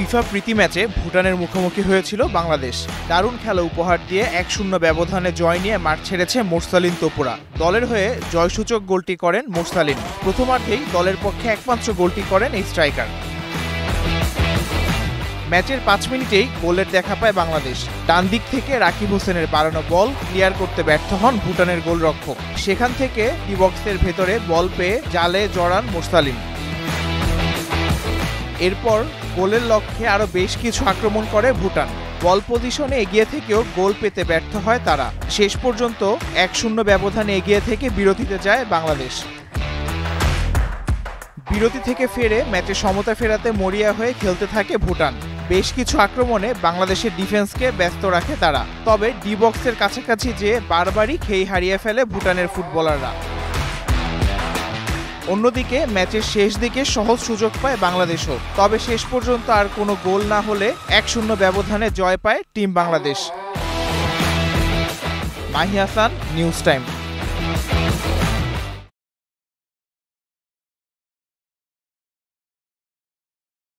FIFA প্রীতি ম্যাচে ভুটানের মুখোমুখি হয়েছিল বাংলাদেশ। দারুণ খেলা উপহার দিয়ে 1-0 ব্যবধানে জয় নিয়ে মাঠ ছেড়েছে মোরসালিন তোপুরা। দলের হয়ে জয়সূচক গোলটি করেন মোরসালিন। প্রথমার্ধেই দলের পক্ষে একমাত্র গোলটি করেন এই স্ট্রাইকার। ম্যাচের 5 মিনিটেই গোলের দেখা পায় বাংলাদেশ। ডান দিক থেকে রাকিব হোসেনের বাড়ানো বল ক্লিয়ার করতে ব্যর্থ হন ভুটানের গোলরক্ষক। সেখান থেকে ডি বক্সের ভেতরে বল পেয়ে জালে জড়ান মোরসালিন। এরপর গোলের লক্ষ্যে আরও বেশ কিছু আক্রমণ করে ভুটান। বল পজিশনে এগিয়ে থেকেও গোল পেতে ব্যর্থ হয় তারা। শেষ পর্যন্ত 1-0 ব্যবধানে এগিয়ে থেকে বিরতিতে যায় বাংলাদেশ। বিরতি থেকে ফিরে ম্যাচে সমতা ফেরাতে মরিয়া হয়ে খেলতে থাকে ভুটান। বেশ কিছু আক্রমণে বাংলাদেশের ডিফেন্সকে ব্যস্ত রাখে তারা। তবে ডি বক্সের কাছাকাছি যেয়ে বারবারই খেই হারিয়ে ফেলে ভুটানের ফুটবলাররা। অন্যদিকে ম্যাচের শেষ দিকে সহজ সুযোগ পায় বাংলাদেশও। তবে শেষ পর্যন্ত আর কোনো গোল না হলে 1-0 ব্যবধানে জয় পায় team Bangladesh. Mahi Hasan, news time.